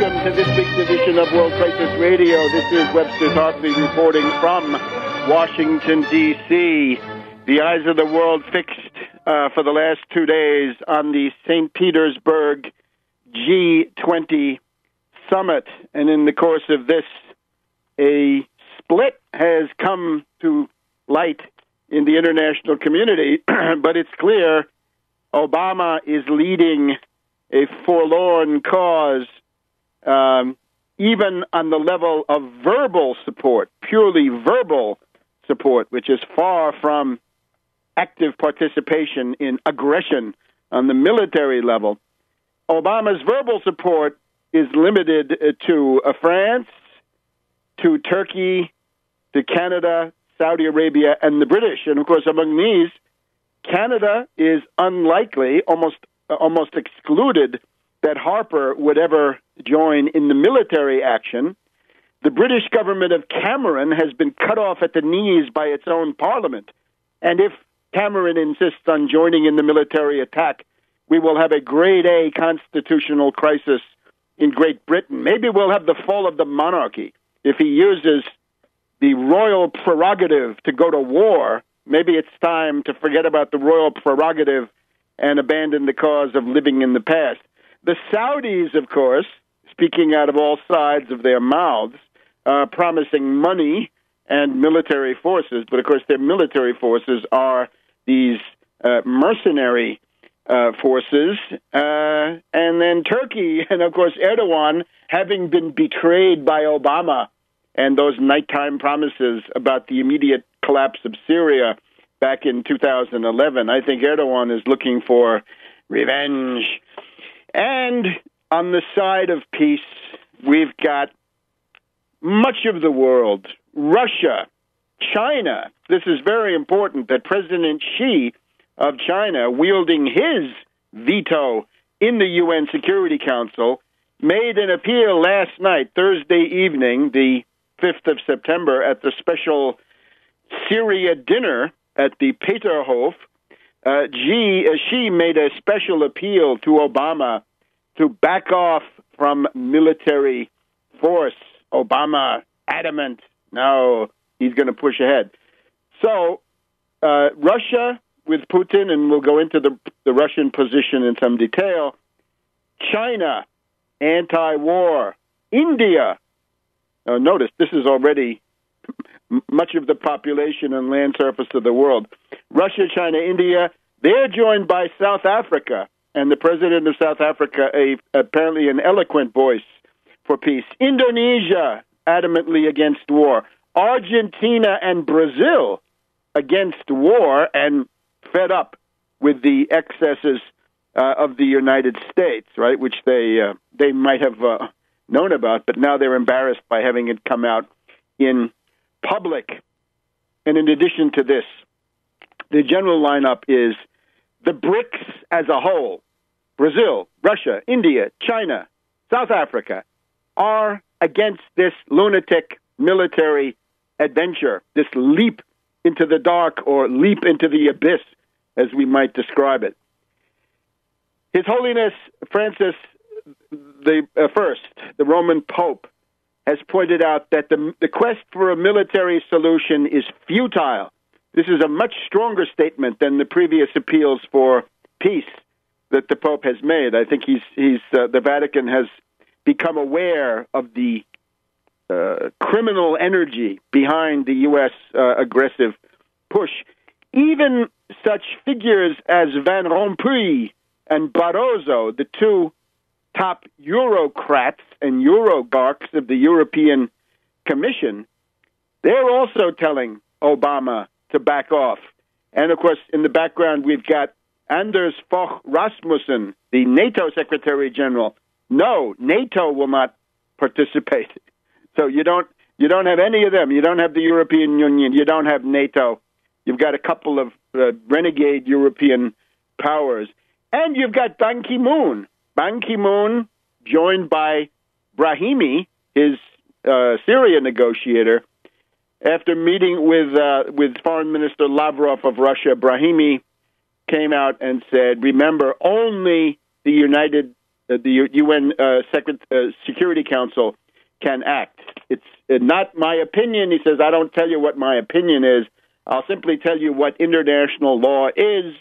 welcome to this week's edition of World Crisis Radio. This is Webster Tarpley reporting from Washington, D.C. The eyes of the world fixed for the last 2 days on the St. Petersburg G20 summit. And in the course of this, a split has come to light in the international community, but it's clear Obama is leading a forlorn cause, even on the level of verbal support, purely verbal support, which is far from active participation in aggression on the military level. Obama's verbal support is limited to France, to Turkey, to Canada, Saudi Arabia, and the British. And, of course, among these, Canada is unlikely, almost excluded, that Harper would ever join in the military action. The British government of Cameron has been cut off at the knees by its own parliament. And if Cameron insists on joining in the military attack, we will have a grade A constitutional crisis in Great Britain. Maybe we'll have the fall of the monarchy. If he uses the royal prerogative to go to war, maybe it's time to forget about the royal prerogative and abandon the cause of living in the past. The Saudis, of course, speaking out of all sides of their mouths, promising money and military forces, but of course their military forces are these mercenary forces, and then Turkey, and of course Erdogan, having been betrayed by Obama and those nighttime promises about the immediate collapse of Syria back in 2011. I think Erdogan is looking for revenge. And on the side of peace, we've got much of the world, Russia, China. This is very important that President Xi of China, wielding his veto in the UN Security Council, made an appeal last night, Thursday evening, the 5th of September, at the special Syria dinner at the Peterhof. Xi made a special appeal to Obama to back off from military force. Obama adamant, no, he's going to push ahead. So Russia with Putin, and we'll go into the Russian position in some detail. China, anti-war. India, notice this is already much of the population and land surface of the world. Russia, China, India, they're joined by South Africa, and the president of South Africa, apparently an eloquent voice for peace. Indonesia, adamantly against war. Argentina and Brazil against war and fed up with the excesses of the United States, right, which they might have known about, but now they're embarrassed by having it come out in public. And in addition to this, the general lineup is the BRICS as a whole, Brazil, Russia, India, China, South Africa, are against this lunatic military adventure, this leap into the dark or leap into the abyss, as we might describe it. His Holiness Francis the First, the Roman Pope, has pointed out that the quest for a military solution is futile. This is a much stronger statement than the previous appeals for peace that the Pope has made. I think the Vatican has become aware of the criminal energy behind the U.S. Aggressive push. Even such figures as Van Rompuy and Barroso, the two top Eurocrats and Eurogarchs of the European Commission, they're also telling Obama to back off. And, of course, in the background, we've got Anders Fogh Rasmussen, the NATO Secretary General. No, NATO will not participate. So you don't have any of them. You don't have the European Union. You don't have NATO. You've got a couple of renegade European powers. And you've got Ban Ki-moon. Ban Ki-moon, joined by Brahimi, his Syria negotiator, after meeting with Foreign Minister Lavrov of Russia. Brahimi came out and said, remember, only the United the UN Security Council can act. It's not my opinion. He says, I don't tell you what my opinion is. I'll simply tell you what international law is.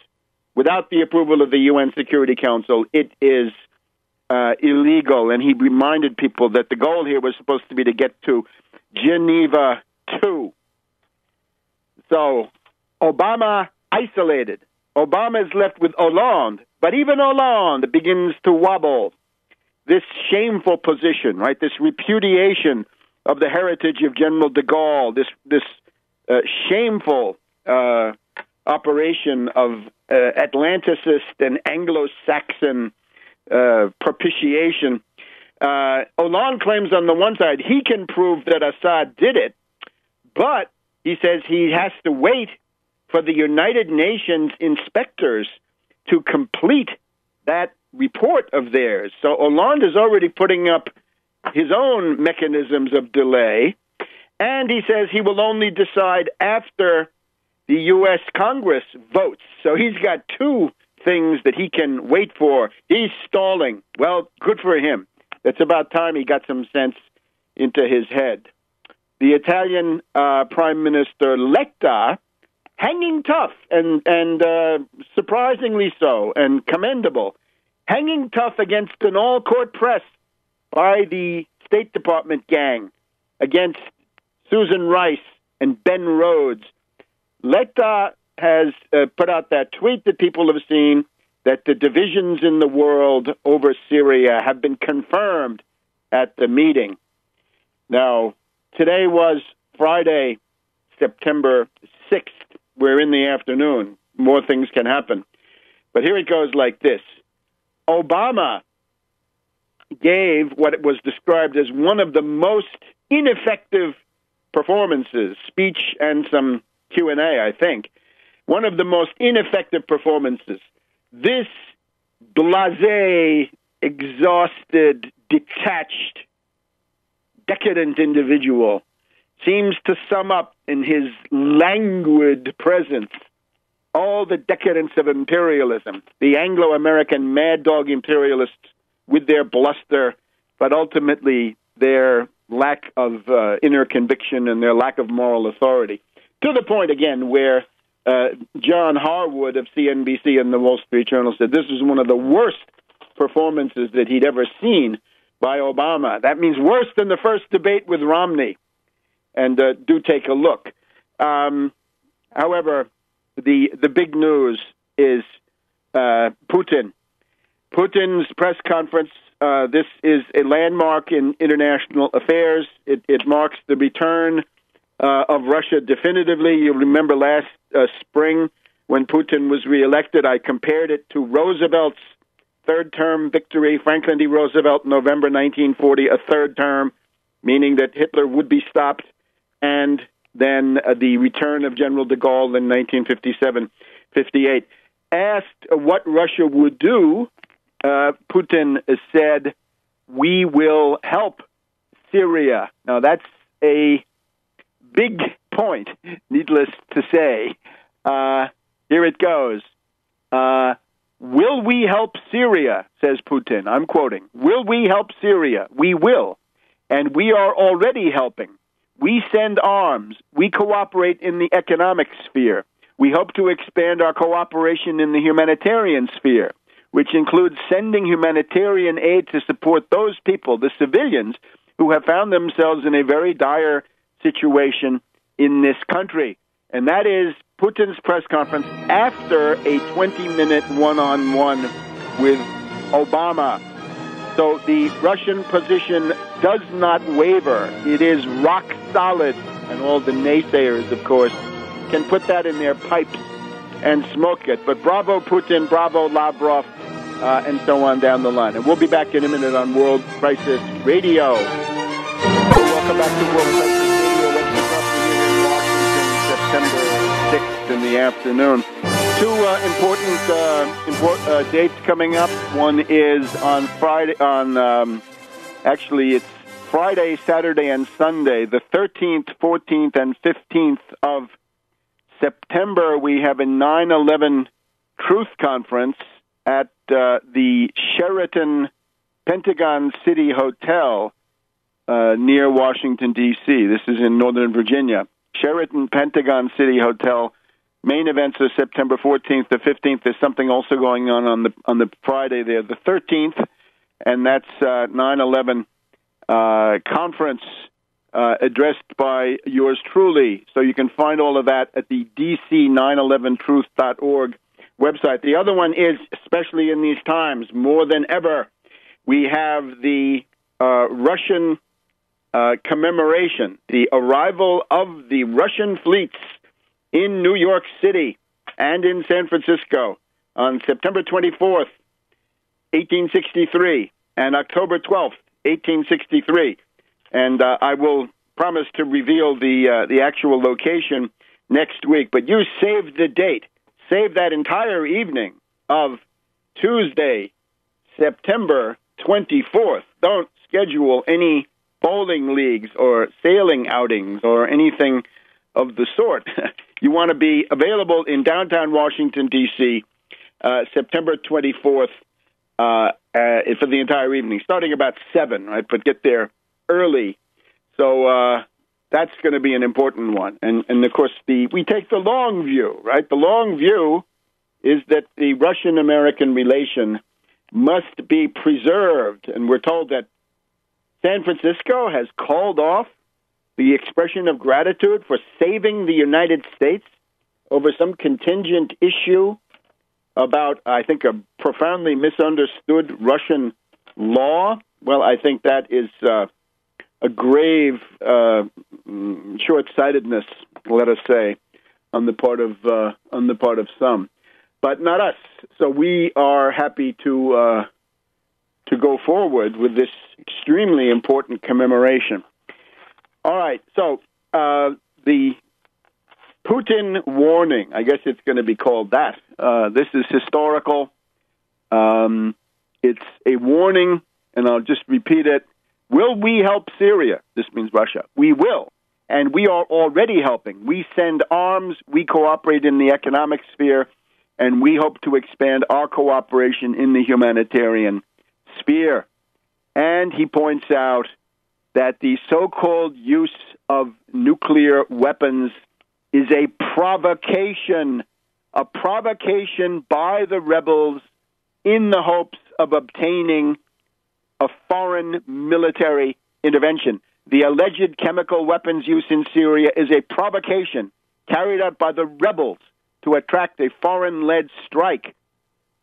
Without the approval of the UN Security Council, it is illegal. And he reminded people that the goal here was supposed to be to get to Geneva II. So Obama isolated. Obama is left with Hollande, but even Hollande begins to wobble. This shameful position, right? This repudiation of the heritage of General de Gaulle, this shameful operation of Atlanticist and Anglo-Saxon propitiation. Hollande claims on the one side he can prove that Assad did it, but he says he has to wait for the United Nations inspectors to complete that report of theirs. So Hollande is already putting up his own mechanisms of delay, and he says he will only decide after the U.S. Congress votes. So he's got two things that he can wait for. He's stalling. Well, good for him. It's about time he got some sense into his head. The Italian Prime Minister Letta, hanging tough and surprisingly so and commendable, hanging tough against an all-court press by the State Department gang against Susan Rice and Ben Rhodes. Letta has put out that tweet that people have seen, that the divisions in the world over Syria have been confirmed at the meeting. Now, today was Friday, September 6th. We're in the afternoon. More things can happen. But here it goes like this. Obama gave what was described as one of the most ineffective performances, speech and some Q&A, I think, one of the most ineffective performances. This blasé, exhausted, detached, decadent individual seems to sum up in his languid presence all the decadence of imperialism, the Anglo-American mad dog imperialists with their bluster, but ultimately their lack of inner conviction and their lack of moral authority. To the point, again, where John Harwood of CNBC and the Wall Street Journal said this was one of the worst performances that he'd ever seen by Obama. That means worse than the first debate with Romney. And do take a look. However, the big news is Putin. Putin's press conference. This is a landmark in international affairs. It marks the return of Russia definitively. You'll remember last spring when Putin was reelected, I compared it to Roosevelt's third-term victory, Franklin D. Roosevelt, November 1940, a third term, meaning that Hitler would be stopped, and then the return of General de Gaulle in 1957-58. Asked what Russia would do, Putin said, "We will help Syria." Now, that's a big point, needless to say. Here it goes. Will we help Syria, says Putin. I'm quoting. Will we help Syria? We will. And we are already helping. We send arms. We cooperate in the economic sphere. We hope to expand our cooperation in the humanitarian sphere, which includes sending humanitarian aid to support those people, the civilians, who have found themselves in a very dire situation in this country. And that is Putin's press conference after a 20-minute one-on-one with Obama. So the Russian position does not waver. It is rock solid. And all the naysayers, of course, can put that in their pipes and smoke it. But bravo Putin, bravo Lavrov, and so on down the line. And we'll be back in a minute on World Crisis Radio. Welcome back to World Crisis Radio. Webster Tarpley here in Washington, September 6th in the afternoon. Two important dates coming up. One is on Friday, it's Friday, Saturday, and Sunday, the 13th, 14th, and 15th of September. We have a 9/11 Truth Conference at the Sheraton Pentagon City Hotel near Washington, D.C. This is in Northern Virginia. Sheraton Pentagon City Hotel. Main events are September 14th to 15th. There's something also going on the Friday there, the 13th, and that's 9/11 conference addressed by yours truly. So you can find all of that at the dc911truth.org website. The other one is, especially in these times, more than ever, we have the Russian commemoration, the arrival of the Russian fleets in New York City and in San Francisco on September 24th, 1863, and October 12th, 1863. And I will promise to reveal the actual location next week. But you save the date. Save that entire evening of Tuesday, September 24th. Don't schedule any bowling leagues or sailing outings or anything of the sort. You want to be available in downtown Washington, D.C., September 24th for the entire evening, starting about 7, right? But get there early. So that's going to be an important one. And of course, we take the long view, right? The long view is that the Russian-American relation must be preserved. And we're told that San Francisco has called off the expression of gratitude for saving the United States over some contingent issue about, I think, a profoundly misunderstood Russian law. Well, I think that is a grave short-sightedness, let us say, on the part of some, but not us. So we are happy to go forward with this extremely important commemoration. All right, so the Putin warning, I guess it's going to be called that. This is historical. It's a warning, and I'll just repeat it. Will we help Syria? This means Russia. We will, and we are already helping. We send arms, we cooperate in the economic sphere, and we hope to expand our cooperation in the humanitarian sphere. And he points out that the so-called use of nuclear weapons is a provocation by the rebels in the hopes of obtaining a foreign military intervention. The alleged chemical weapons use in Syria is a provocation carried out by the rebels to attract a foreign-led strike,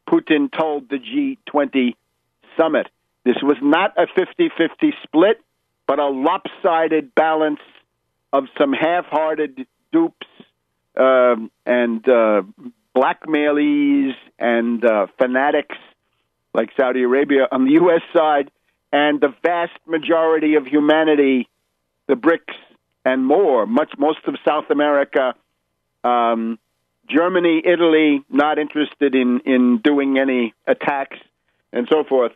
Putin told the G20 summit. This was not a 50-50 split, but a lopsided balance of some half-hearted dupes and blackmailies and fanatics like Saudi Arabia on the U.S. side, and the vast majority of humanity, the BRICS and more, most of South America, Germany, Italy, not interested in doing any attacks and so forth.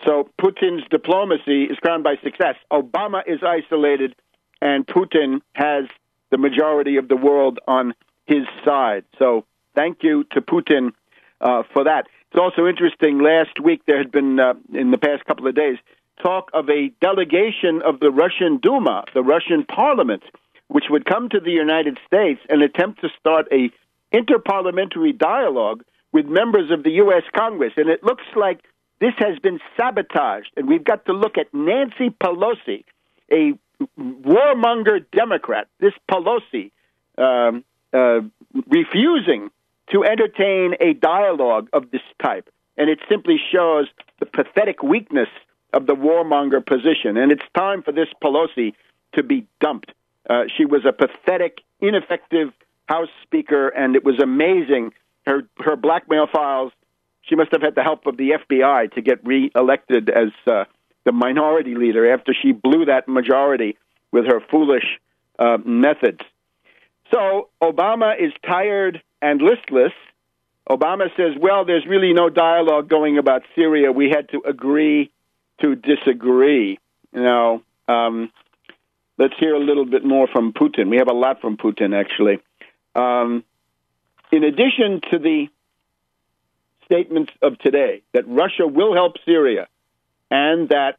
So Putin's diplomacy is crowned by success. Obama is isolated, and Putin has the majority of the world on his side. So thank you to Putin for that. It's also interesting, last week there had been, in the past couple of days, talk of a delegation of the Russian Duma, the Russian parliament, which would come to the United States and attempt to start a interparliamentary dialogue with members of the U.S. Congress. And it looks like this has been sabotaged, and we've got to look at Nancy Pelosi, a warmonger Democrat, this Pelosi, refusing to entertain a dialogue of this type. And it simply shows the pathetic weakness of the warmonger position. And it's time for this Pelosi to be dumped. She was a pathetic, ineffective House Speaker, and it was amazing. Her blackmail files, she must have had the help of the FBI to get reelected as the minority leader after she blew that majority with her foolish methods. So Obama is tired and listless. Obama says, well, there's really no dialogue going about Syria. We had to agree to disagree. Now, let's hear a little bit more from Putin. We have a lot from Putin, actually. In addition to the statements of today that Russia will help Syria, and that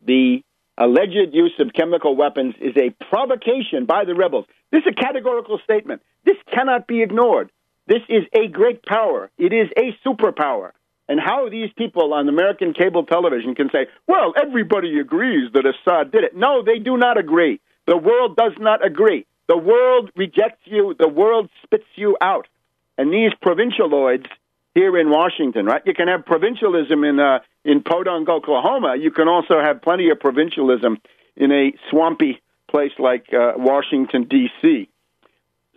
the alleged use of chemical weapons is a provocation by the rebels. This is a categorical statement. This cannot be ignored. This is a great power. It is a superpower. And how these people on American cable television can say, well, everybody agrees that Assad did it. No, they do not agree. The world does not agree. The world rejects you. The world spits you out. And these provincialoids here in Washington, right? You can have provincialism in Podunk, Oklahoma. You can also have plenty of provincialism in a swampy place like Washington, D.C.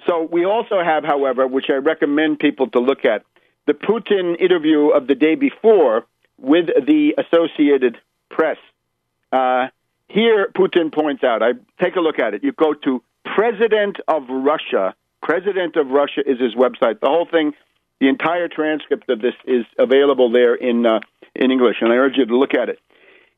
So we also have, however, which I recommend people to look at, the Putin interview of the day before with the Associated Press. Here, Putin points out, take a look at it. You go to President of Russia. President of Russia is his website. The whole thing, the entire transcript of this is available there in English, and I urge you to look at it.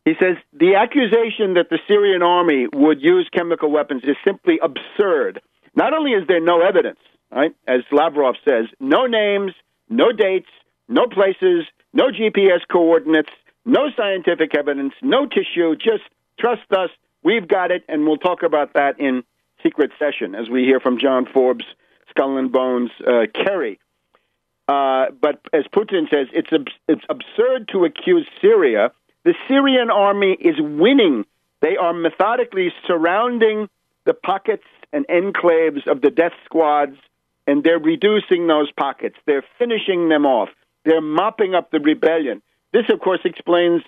He says, the accusation that the Syrian army would use chemical weapons is simply absurd. Not only is there no evidence, right, as Lavrov says, no names, no dates, no places, no GPS coordinates, no scientific evidence, no tissue, just trust us, we've got it, and we'll talk about that in secret session, as we hear from John Forbes, Skull and Bones, Kerry. But as Putin says, it's absurd to accuse Syria. The Syrian army is winning. They are methodically surrounding the pockets and enclaves of the death squads, and they're reducing those pockets. They're finishing them off. They're mopping up the rebellion. This, of course, explains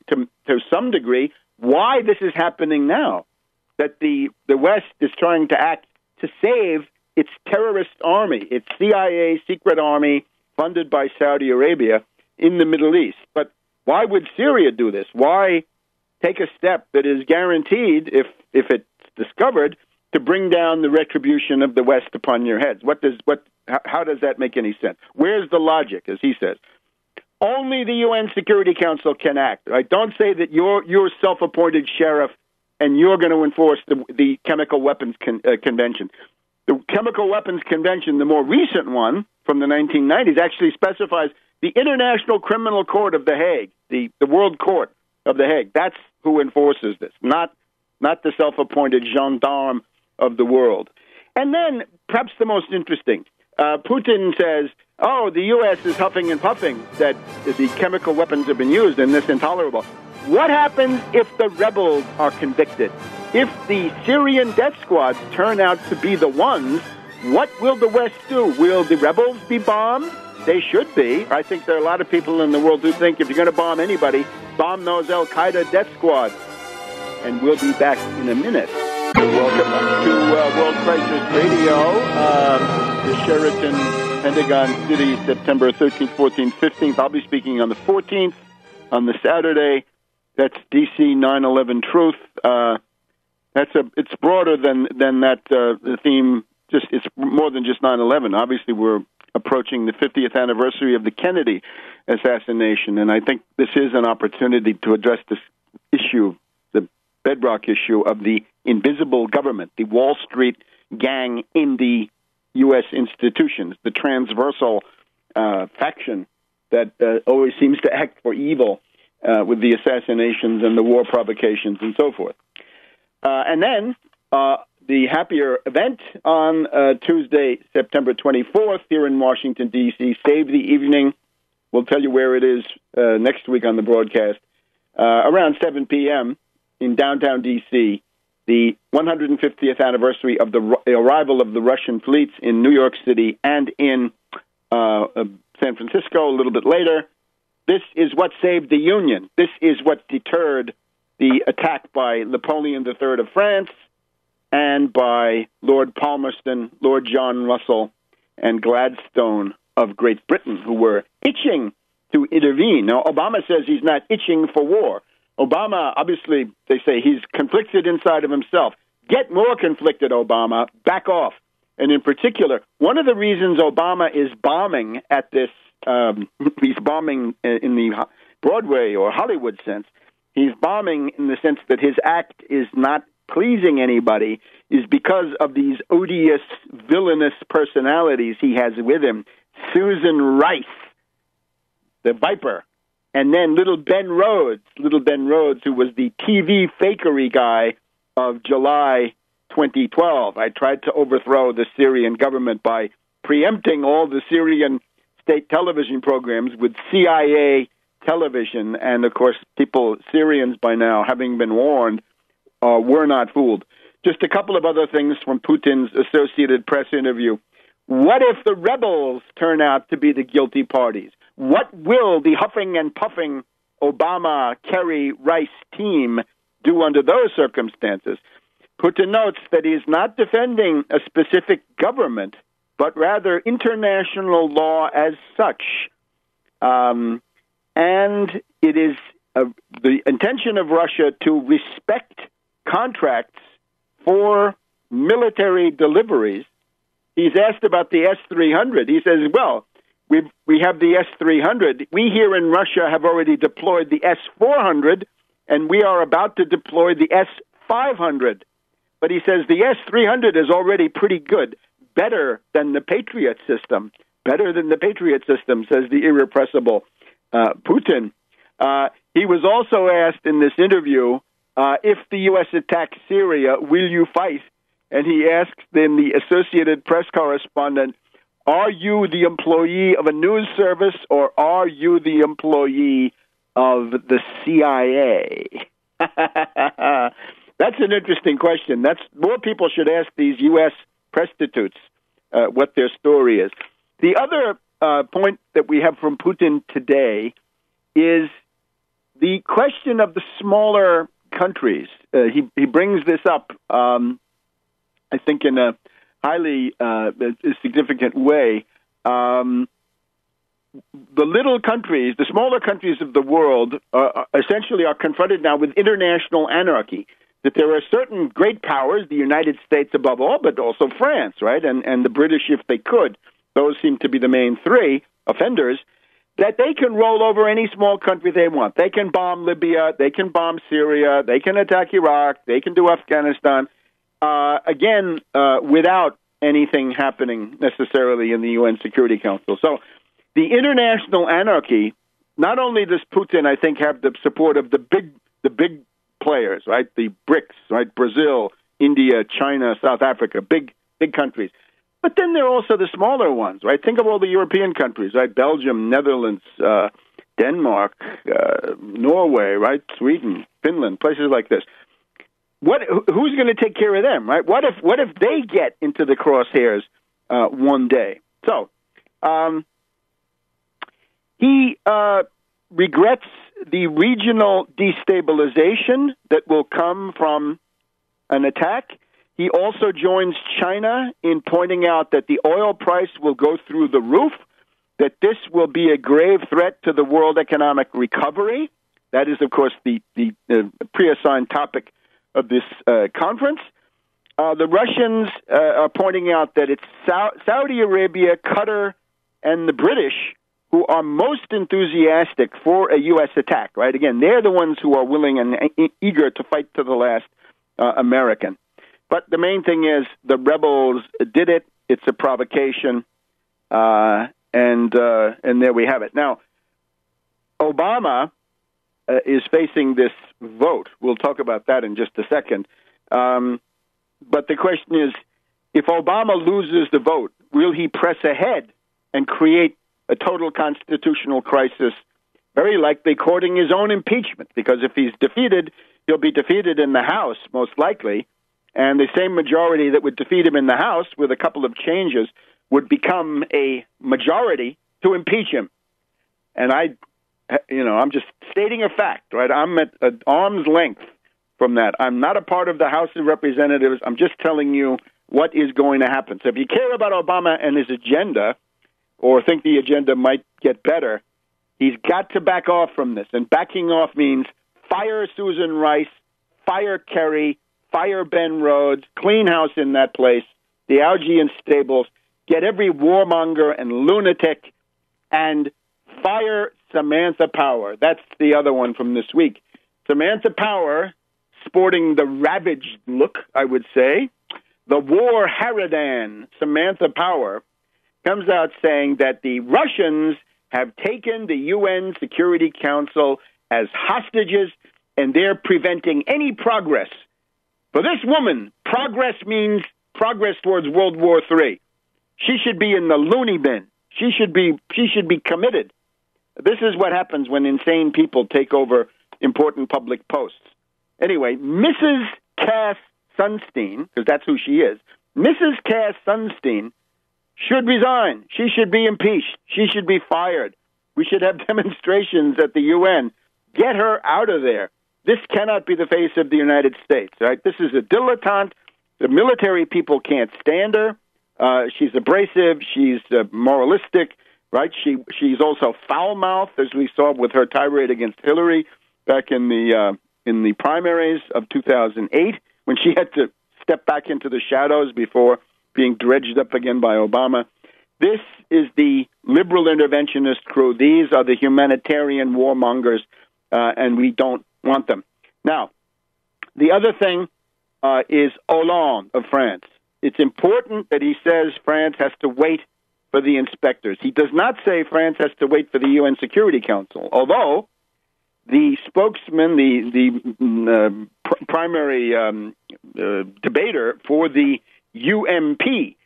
to some degree why this is happening now, that the West is trying to act to save its terrorist army, its CIA secret army funded by Saudi Arabia in the Middle East. But why would Syria do this? Why take a step that is guaranteed, if it's discovered, to bring down the retribution of the West upon your heads? How does that make any sense? Where's the logic, as he says? Only the UN Security Council can act. Right? Don't say that you're self-appointed sheriff and you're going to enforce the Chemical Weapons Convention. The Chemical Weapons Convention, the more recent one from the 1990s, actually specifies the International Criminal Court of The Hague, the World Court of The Hague. That's who enforces this, not the self-appointed gendarme of the world. And then, perhaps the most interesting, Putin says, the U.S. is huffing and puffing that the chemical weapons have been used and this intolerable. What happens if the rebels are convicted? If the Syrian death squads turn out to be the ones, what will the West do? Will the rebels be bombed? They should be. I think there are a lot of people in the world who think if you're going to bomb anybody, bomb those al-Qaeda death squads. And we'll be back in a minute. Welcome to World Crisis Radio, the Sheraton, Pentagon City, September 13th, 14th, 15th. I'll be speaking on the 14th, on the Saturday. That's DC 9/11 Truth. It's broader than that. The theme it's more than just 9/11. Obviously, we're approaching the 50th anniversary of the Kennedy assassination, and I think this is an opportunity to address this issue, the bedrock issue of the invisible government, the Wall Street gang in the U.S. institutions, the transversal faction that always seems to act for evil with the assassinations and the war provocations and so forth. And then the happier event on Tuesday, September 24th, here in Washington, D.C., Save the Evening. We'll tell you where it is next week on the broadcast. Around 7 p.m. in downtown D.C., the 150th anniversary of the arrival of the Russian fleets in New York City and in San Francisco a little bit later. This is what saved the Union. This is what deterred the attack by Napoleon III of France and by Lord Palmerston, Lord John Russell, and Gladstone of Great Britain, who were itching to intervene. Now, Obama says he's not itching for war. Obama, obviously, they say he's conflicted inside of himself. Get more conflicted, Obama. Back off. And in particular, one of the reasons Obama is bombing at this, he's bombing in the Broadway or Hollywood sense, he's bombing in the sense that his act is not pleasing anybody, is because of these odious, villainous personalities he has with him. Susan Rice, the Viper, and then little Ben Rhodes, who was the TV fakery guy of July 2012. I tried to overthrow the Syrian government by preempting all the Syrian state television programs with CIA television. And, of course, Syrians by now, having been warned, were not fooled. Just a couple of other things from Putin's Associated Press interview. What if the rebels turn out to be the guilty parties? What will the huffing and puffing Obama, Kerry, Rice team do under those circumstances? Putin notes that he is not defending a specific government, but rather international law as such. And it is the intention of Russia to respect contracts for military deliveries. He's asked about the S-300. He says, well, we have the S-300. We here in Russia have already deployed the S-400, and we are about to deploy the S-500. But he says the S-300 is already pretty good, better than the Patriot system. Better than the Patriot system, says the irrepressible Putin. He was also asked in this interview, if the U.S. attacks Syria, will you fight? And he asks then the Associated Press correspondent, are you the employee of a news service or are you the employee of the CIA? That's an interesting question. More people should ask these U.S. prostitutes what their story is. The other point that we have from Putin today is the question of the smaller countries. He brings this up, I think, in a highly significant way. The little countries, the smaller countries of the world, essentially are confronted now with international anarchy. That there are certain great powers, the United States above all, but also France, right, and the British if they could. Those seem to be the main three offenders, that they can roll over any small country they want. They can bomb Libya, they can bomb Syria, they can attack Iraq, they can do Afghanistan, again, without anything happening necessarily in the UN Security Council. So the international anarchy, not only does Putin, I think, have the support of the big players, right, the BRICS, right, Brazil, India, China, South Africa, big countries. But then there are also the smaller ones, right? Think of all the European countries, right? Belgium, Netherlands, Denmark, Norway, right? Sweden, Finland, places like this. Who's going to take care of them, right? What if they get into the crosshairs one day? So he regrets the regional destabilization that will come from an attack. He also joins China in pointing out that the oil price will go through the roof, that this will be a grave threat to the world economic recovery. That is, of course, the pre-assigned topic of this conference. The Russians are pointing out that it's Saudi Arabia, Qatar, and the British who are most enthusiastic for a U.S. attack, right? Again, they're the ones who are willing and eager to fight to the last American. But the main thing is the rebels did it. It's a provocation, and there we have it. Now, Obama is facing this vote. We'll talk about that in just a second. But the question is, if Obama loses the vote, will he press ahead and create a total constitutional crisis, very likely courting his own impeachment? Because if he's defeated, he'll be defeated in the House, most likely, and the same majority that would defeat him in the House, with a couple of changes, would become a majority to impeach him. And I'm just stating a fact, right? I'm at arm's length from that. I'm not a part of the House of Representatives. I'm just telling you what is going to happen. So if you care about Obama and his agenda, or think the agenda might get better, he's got to back off from this. And backing off means fire Susan Rice, fire Kerry, fire Ben Rhodes, clean house in that place, the Augean stables, get every warmonger and lunatic, and fire Samantha Power. That's the other one from this week. Samantha Power, sporting the ravaged look, I would say, the war harridan, Samantha Power, comes out saying that the Russians have taken the UN Security Council as hostages, and they're preventing any progress. For this woman, progress means progress towards World War III. She should be in the loony bin. She should be committed. This is what happens when insane people take over important public posts. Anyway, Mrs. Cass Sunstein, because that's who she is, Mrs. Cass Sunstein should resign. She should be impeached. She should be fired. We should have demonstrations at the UN. Get her out of there. This cannot be the face of the United States, right? This is a dilettante. The military people can't stand her. She's abrasive. She's moralistic, right? She's also foul-mouthed, as we saw with her tirade against Hillary back in the primaries of 2008, when she had to step back into the shadows before being dredged up again by Obama. This is the liberal interventionist crew. These are the humanitarian warmongers, and we don't want them. Now, the other thing is Hollande of France. It's important that he says France has to wait for the inspectors. He does not say France has to wait for the UN Security Council, although the spokesman, the primary debater for the UMP,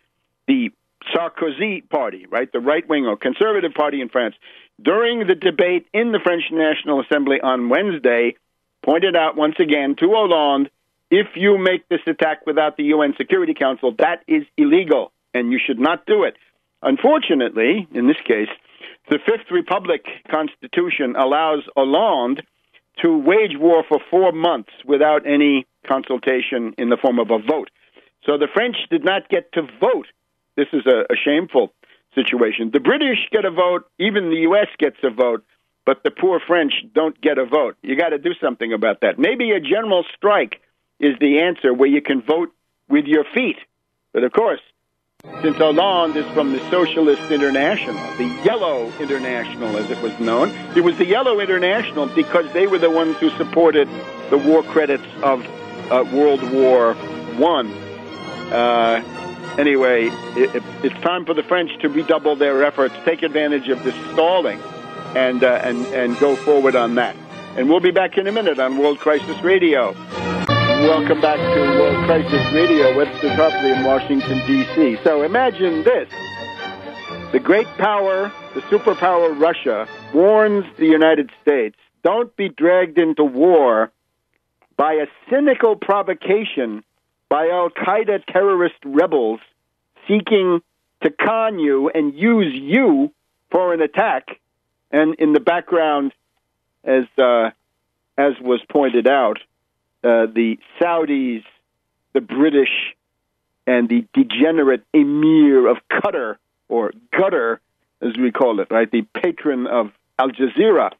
the Sarkozy party, right, the right-wing or conservative party in France, during the debate in the French National Assembly on Wednesday, pointed out once again to Hollande, if you make this attack without the UN Security Council, that is illegal, and you should not do it. Unfortunately, in this case, the Fifth Republic Constitution allows Hollande to wage war for 4 months without any consultation in the form of a vote. So the French did not get to vote. This is a shameful situation. The British get a vote, even the U.S. gets a vote, but the poor French don't get a vote. You got to do something about that. Maybe a general strike is the answer, where you can vote with your feet. But of course, since Hollande is from the Socialist International, the Yellow International as it was known, it was the Yellow International because they were the ones who supported the war credits of World War I. Anyway, it's time for the French to redouble their efforts, take advantage of this stalling, and go forward on that. And we'll be back in a minute on World Crisis Radio. Welcome back to World Crisis Radio, Webster Tarpley in Washington, D.C. So imagine this. The great power, the superpower Russia, warns the United States, don't be dragged into war by a cynical provocation by al-Qaeda terrorist rebels seeking to con you and use you for an attack. And in the background, as was pointed out, the Saudis, the British, and the degenerate emir of Qatar, or Qatar, as we call it, right, the patron of Al Jazeera.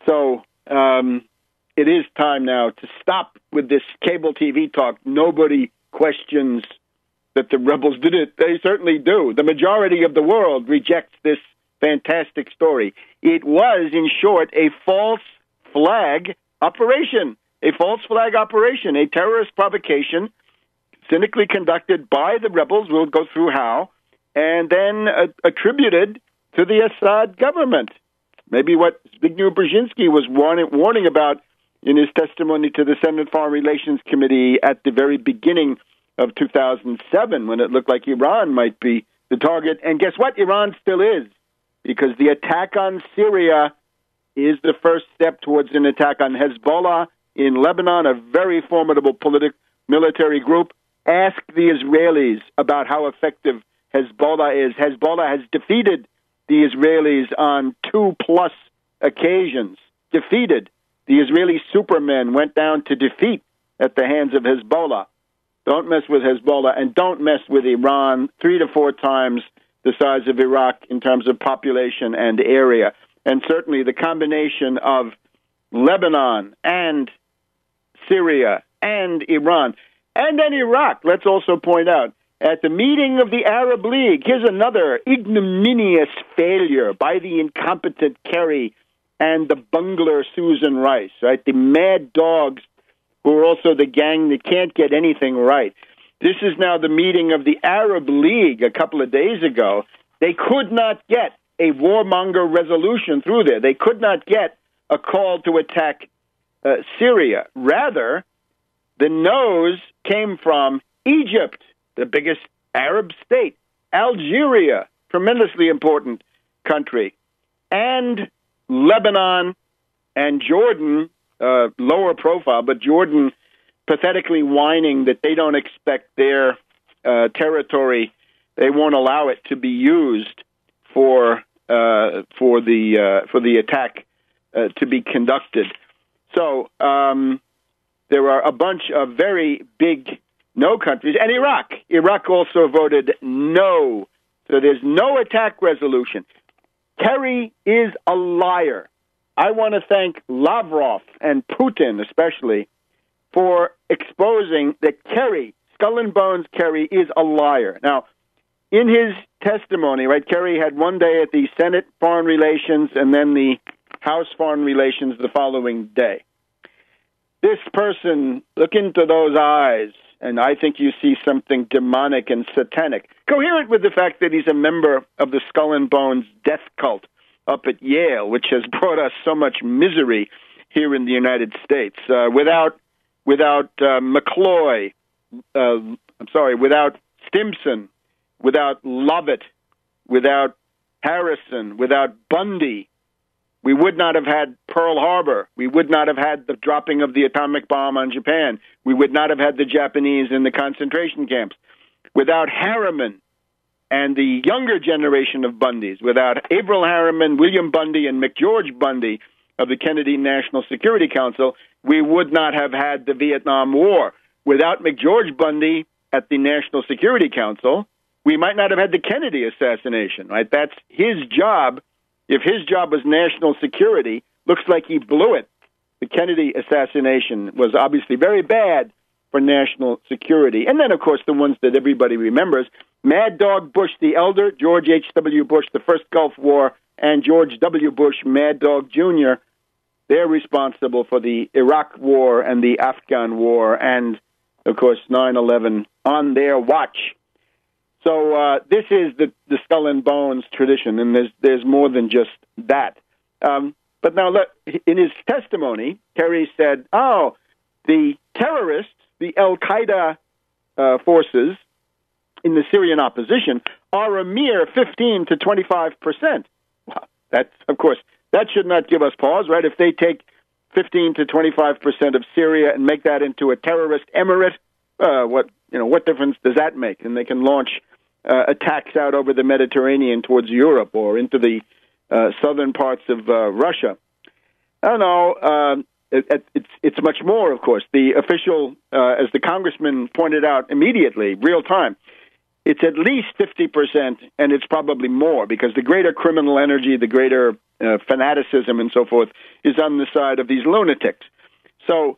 So it is time now to stop with this cable TV talk. Nobody questions that the rebels did it. They certainly do. The majority of the world rejects this fantastic story. It was, in short, a false flag operation. A false flag operation, a terrorist provocation, cynically conducted by the rebels, we'll go through how, and then attributed to the Assad government. Maybe what Zbigniew Brzezinski was warning about in his testimony to the Senate Foreign Relations Committee at the very beginning of 2007, when it looked like Iran might be the target. And guess what? Iran still is, because the attack on Syria is the first step towards an attack on Hezbollah in Lebanon, a very formidable military group. Ask the Israelis about how effective Hezbollah is. Hezbollah has defeated the Israelis on 2+ occasions. Defeated. The Israeli supermen went down to defeat at the hands of Hezbollah. Don't mess with Hezbollah, and don't mess with Iran, 3 to 4 times the size of Iraq in terms of population and area. And certainly the combination of Lebanon and Syria and Iran, and then Iraq, let's also point out, at the meeting of the Arab League, here's another ignominious failure by the incompetent Kerry and the bungler Susan Rice, right? The mad dogs who are also the gang that can't get anything right. This is now the meeting of the Arab League a couple of days ago. They could not get a warmonger resolution through there. They could not get a call to attack Syria. Rather, the no's came from Egypt, the biggest Arab state, Algeria, tremendously important country, and Lebanon and Jordan, lower profile, but Jordan pathetically whining that they don't expect their territory, they won't allow it to be used for the attack to be conducted. So there are a bunch of very big no countries, and Iraq. Iraq also voted no. So there's no attack resolution. Kerry is a liar. I want to thank Lavrov and Putin especially for exposing that Kerry, Skull and Bones Kerry, is a liar. Now, in his testimony, right, Kerry had one day at the Senate Foreign Relations and then the House Foreign Relations the following day. This person, look into those eyes, and I think you see something demonic and satanic, coherent with the fact that he's a member of the Skull and Bones death cult up at Yale, which has brought us so much misery here in the United States. Without McCloy, without Stimson, without Lovett, without Harrison, without Bundy, we would not have had Pearl Harbor. We would not have had the dropping of the atomic bomb on Japan. We would not have had the Japanese in the concentration camps. Without Harriman and the younger generation of Bundys, without Averell Harriman, William Bundy, and McGeorge Bundy of the Kennedy National Security Council, we would not have had the Vietnam War. Without McGeorge Bundy at the National Security Council, we might not have had the Kennedy assassination, right? That's his job. If his job was national security, looks like he blew it. The Kennedy assassination was obviously very bad for national security. And then, of course, the ones that everybody remembers, Mad Dog Bush the Elder, George H.W. Bush, the First Gulf War, and George W. Bush, Mad Dog Jr., they're responsible for the Iraq War and the Afghan War and, of course, 9/11 on their watch. So this is the Skull and Bones tradition, and there's more than just that. But now, look, in his testimony, Kerry said, the terrorists, the al-Qaeda forces in the Syrian opposition are a mere 15 to 25%. Well, that's, of course, that should not give us pause, right? If they take 15 to 25% of Syria and make that into a terrorist emirate, what difference does that make? And they can launch attacks out over the Mediterranean towards Europe or into the southern parts of Russia. I don't know. It's much more, of course. The official, as the congressman pointed out immediately, real time, it's at least 50%, and it's probably more, because the greater criminal energy, the greater fanaticism and so forth is on the side of these lunatics. So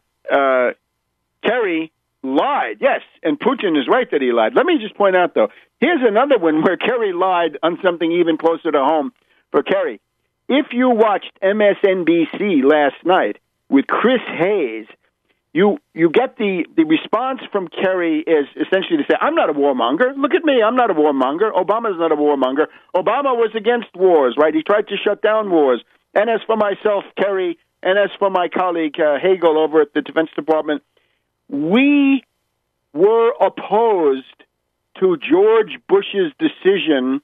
Kerry lied, yes, and Putin is right that he lied. Let me just point out, though, here's another one where Kerry lied on something even closer to home for Kerry. If you watched MSNBC last night with Chris Hayes, you get the response from Kerry is essentially to say, I'm not a warmonger. Look at me, I'm not a warmonger. Obama's not a warmonger. Obama was against wars, right? He tried to shut down wars. And as for myself, Kerry, and as for my colleague Hagel over at the Defense Department, we were opposed to George Bush's decision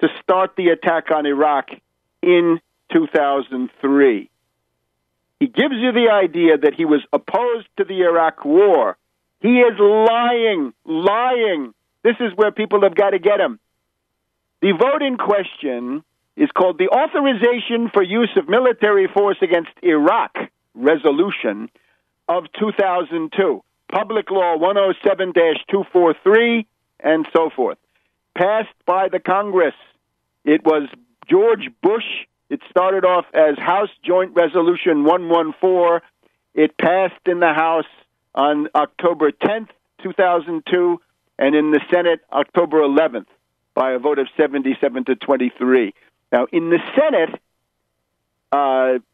to start the attack on Iraq in 2003. He gives you the idea that he was opposed to the Iraq War. He is lying. This is where people have got to get him. The vote in question is called the Authorization for Use of Military Force Against Iraq Resolution of 2002. Public Law 107-243, and so forth. Passed by the Congress. It was George Bush. It started off as House Joint Resolution 114. It passed in the House on October 10th, 2002, and in the Senate, October 11th, by a vote of 77 to 23. Now, in the Senate,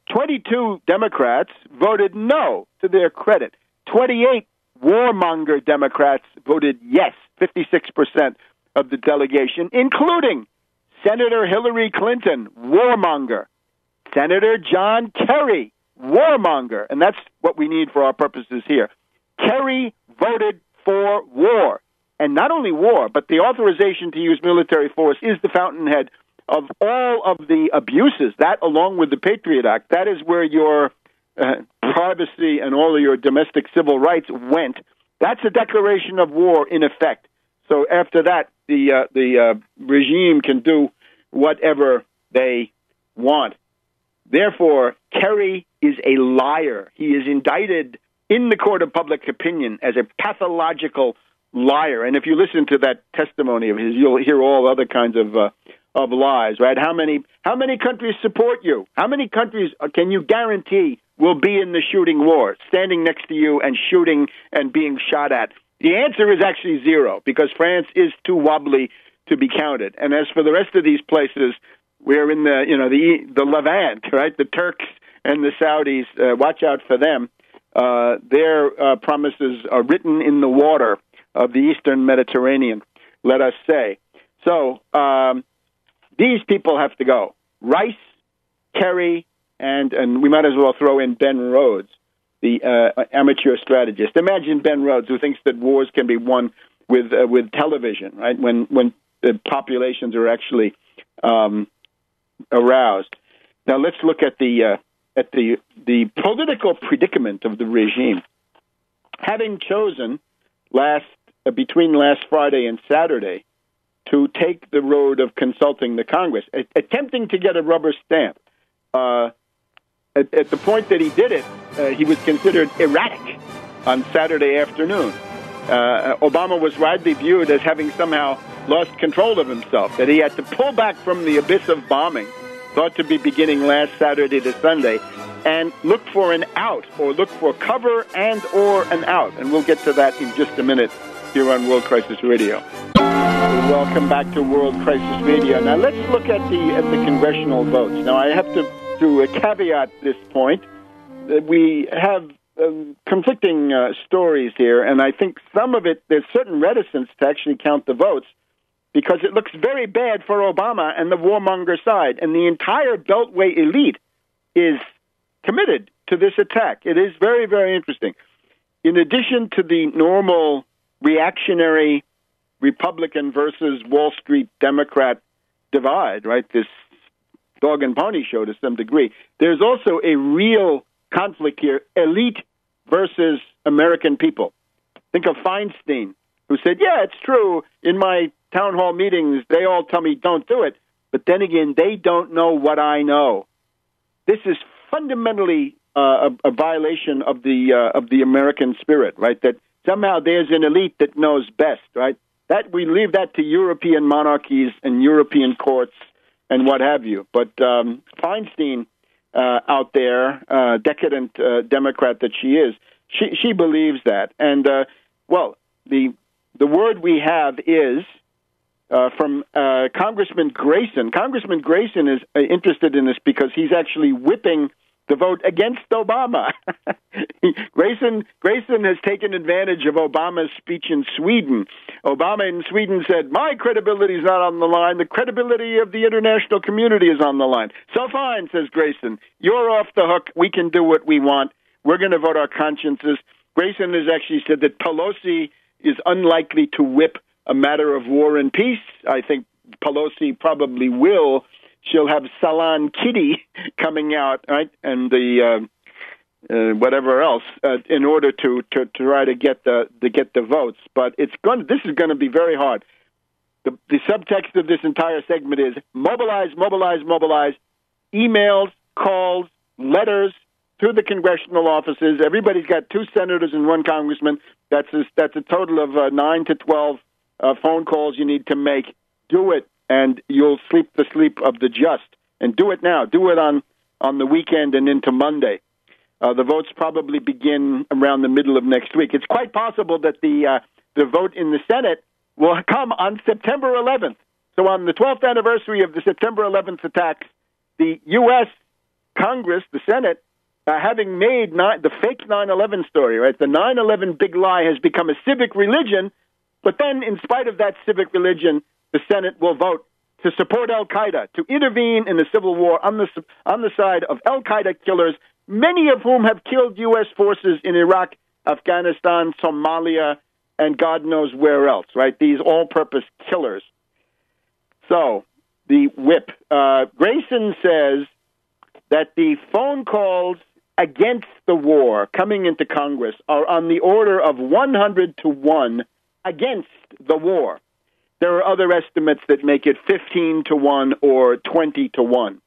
22 Democrats voted no, to their credit. 28 warmonger Democrats voted yes, 56% of the delegation, including Senator Hillary Clinton, warmonger. Senator John Kerry, warmonger. And that's what we need for our purposes here. Kerry voted for war. And not only war, but the authorization to use military force is the fountainhead of all of the abuses. That, along with the Patriot Act, that is where your privacy and all of your domestic civil rights went. That's a declaration of war in effect. So after that, the regime can do whatever they want. Therefore, Kerry is a liar. He is indicted in the court of public opinion as a pathological liar. And if you listen to that testimony of his, you'll hear all other kinds of lies, right? How many countries support you? How many countries can you guarantee will be in the shooting war, standing next to you and shooting and being shot at? The answer is actually zero, because France is too wobbly to be counted. And as for the rest of these places, we're in the Levant, right? The Turks and the Saudis. Watch out for them. Their promises are written in the water of the Eastern Mediterranean, let us say. So these people have to go. Rice, Kerry, and we might as well throw in Ben Rhodes, the amateur strategist. Imagine Ben Rhodes, who thinks that wars can be won with television, right? When the populations are actually aroused. Now let's look at the political predicament of the regime. Having chosen between last Friday and Saturday to take the road of consulting the Congress, attempting to get a rubber stamp. At the point that he did it, he was considered erratic on Saturday afternoon. Obama was widely viewed as having somehow lost control of himself, that he had to pull back from the abyss of bombing, thought to be beginning last Saturday to Sunday, and look for an out, or look for cover and or an out. And we'll get to that in just a minute here on World Crisis Radio. Welcome back to World Crisis Radio. Now let's look at the congressional votes. Now I have to caveat this point that we have conflicting stories here, and I think some of it, there's certain reticence to actually count the votes because it looks very bad for Obama and the warmonger side, and the entire Beltway elite is committed to this attack. It is very, very interesting. In addition to the normal reactionary Republican versus Wall Street Democrat divide, right, this dog and pony show to some degree, there's also a real conflict here, elite versus American people. Think of Feinstein, who said, yeah, it's true, in my town hall meetings, they all tell me don't do it, but then again, they don't know what I know. This is fundamentally a violation of the American spirit, right, that somehow there's an elite that knows best, right? That we leave that to European monarchies and European courts and what have you. But Feinstein out there, decadent Democrat that she is, she believes that. And, the word we have is from Congressman Grayson. Congressman Grayson is interested in this because he's actually whipping the vote against Obama. Grayson has taken advantage of Obama's speech in Sweden. Obama in Sweden said, my credibility is not on the line. The credibility of the international community is on the line. So fine, says Grayson. You're off the hook. We can do what we want. We're going to vote our consciences. Grayson has actually said that Pelosi is unlikely to whip a matter of war and peace. I think Pelosi probably will. She'll have Salon Kitty coming out, right, and the whatever else in order to try to get the votes. But this is going to be very hard. The subtext of this entire segment is mobilize, mobilize, mobilize. Emails, calls, letters to the congressional offices. Everybody's got 2 senators and 1 congressman. That's a total of 9 to 12 phone calls you need to make. Do it, and you'll sleep the sleep of the just. And do it now. Do it on the weekend and into Monday. The votes probably begin around the middle of next week. It's quite possible that the vote in the Senate will come on September 11th. So on the 12th anniversary of the September 11th attacks, the U.S. Congress, the Senate, having made the fake 9/11 story, right? The 9/11 big lie has become a civic religion, but then in spite of that civic religion, the Senate will vote to support al-Qaeda, to intervene in the civil war on the side of al-Qaeda killers, many of whom have killed U.S. forces in Iraq, Afghanistan, Somalia, and God knows where else, right? These all-purpose killers. So, the whip. Grayson says that the phone calls against the war coming into Congress are on the order of 100 to 1 against the war. There are other estimates that make it 15 to 1 or 20 to 1.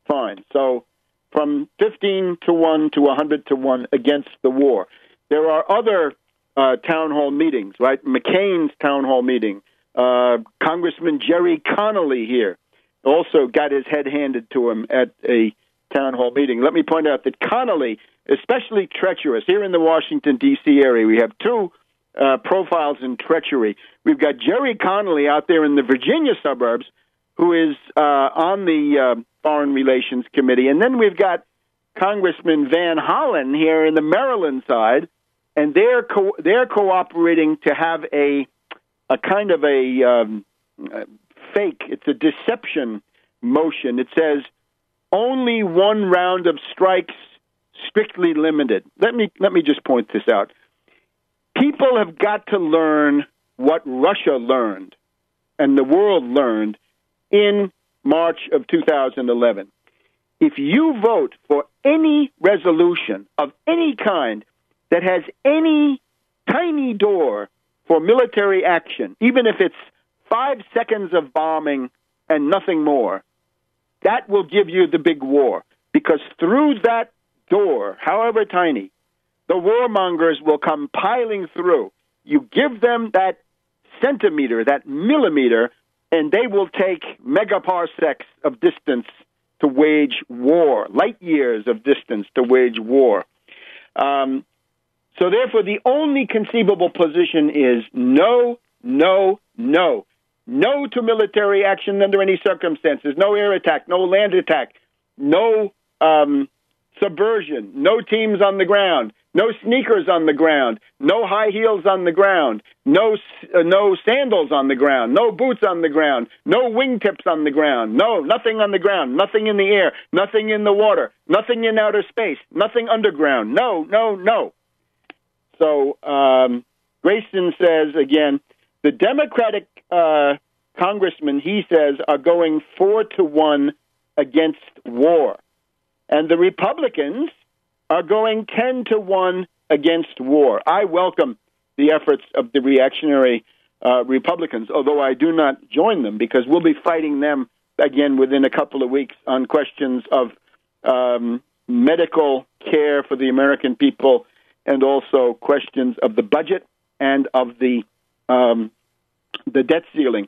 Fine. So from 15 to 1 to 100 to 1 against the war. There are other town hall meetings, right? McCain's town hall meeting. Congressman Jerry Connolly here also got his head handed to him at a town hall meeting. Let me point out that Connolly, especially treacherous, here in the Washington, D.C. area, we have two profiles in treachery. We've got Jerry Connolly out there in the Virginia suburbs, who is on the Foreign Relations Committee. And then we've got Congressman Van Hollen here in the Maryland side, and they're cooperating to have a kind of a fake, it's a deception motion. It says only one round of strikes, strictly limited. Let me just point this out. People have got to learn what Russia learned and the world learned in March of 2011. If you vote for any resolution of any kind that has any tiny door for military action, even if it's 5 seconds of bombing and nothing more, that will give you the big war. Because through that door, however tiny, the warmongers will come piling through. You give them that centimeter, that millimeter, and they will take megaparsecs of distance to wage war, light years of distance to wage war. So therefore, the only conceivable position is no, no, no. No to military action under any circumstances. No air attack, no land attack, no subversion, no teams on the ground, no sneakers on the ground, no high heels on the ground, no sandals on the ground, no boots on the ground, no wingtips on the ground, no, nothing on the ground, nothing in the air, nothing in the water, nothing in outer space, nothing underground, no, no, no. So Grayson says, again, the Democratic congressmen, he says, are going 4 to 1 against war. And the Republicans are going 10 to 1 against war. I welcome the efforts of the reactionary Republicans, although I do not join them, because we'll be fighting them again within a couple of weeks on questions of medical care for the American people, and also questions of the budget and of the debt ceiling.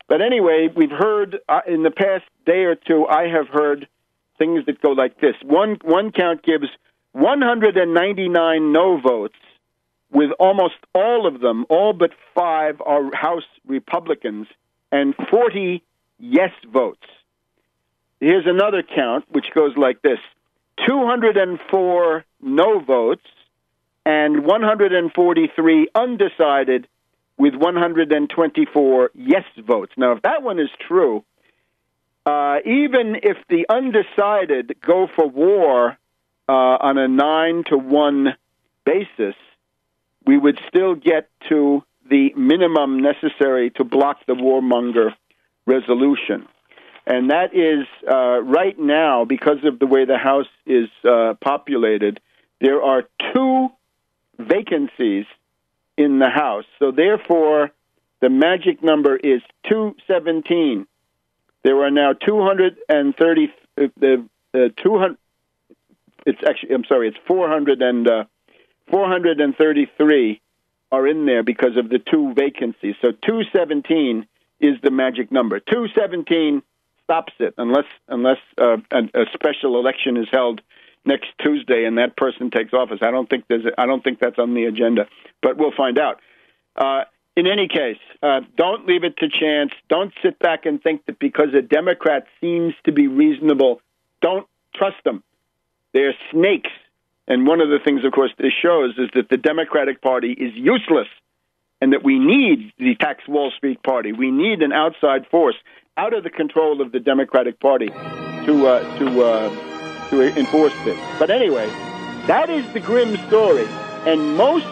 But anyway, we've heard in the past day or two, I have heard things that go like this. One count gives 199 no votes, with almost all of them, all but 5 are House Republicans, and 40 yes votes. Here's another count, which goes like this. 204 no votes and 143 undecided, with 124 yes votes. Now, if that one is true, even if the undecided go for war on a 9 to 1 basis, we would still get to the minimum necessary to block the warmonger resolution. And that is right now, because of the way the House is populated, there are 2 vacancies in the House. So therefore, the magic number is 217. There are now 230. 200. It's actually. I'm sorry. It's 400 and 433 are in there because of the 2 vacancies. So 217 is the magic number. 217 stops it unless a special election is held next Tuesday and that person takes office. I don't think that's on the agenda, but we'll find out. In any case, don't leave it to chance. Don't sit back and think that because a Democrat seems to be reasonable, don't trust them. They're snakes. And one of the things, of course, this shows is that the Democratic Party is useless and that we need the tax Wall Street Party. We need an outside force. out of the control of the Democratic Party to enforce this. But anyway, that is the grim story, and most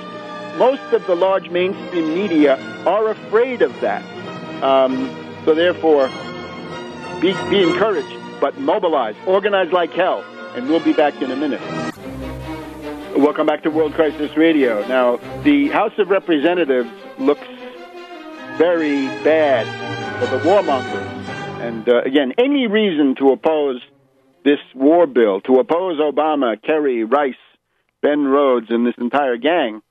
of the large mainstream media are afraid of that. So therefore, be encouraged, but mobilize, organize like hell, and we'll be back in a minute. Welcome back to World Crisis Radio. Now, the House of Representatives looks very bad for the warmongers. And again, any reason to oppose this war bill, to oppose Obama, Kerry, Rice, Ben Rhodes, and this entire gang,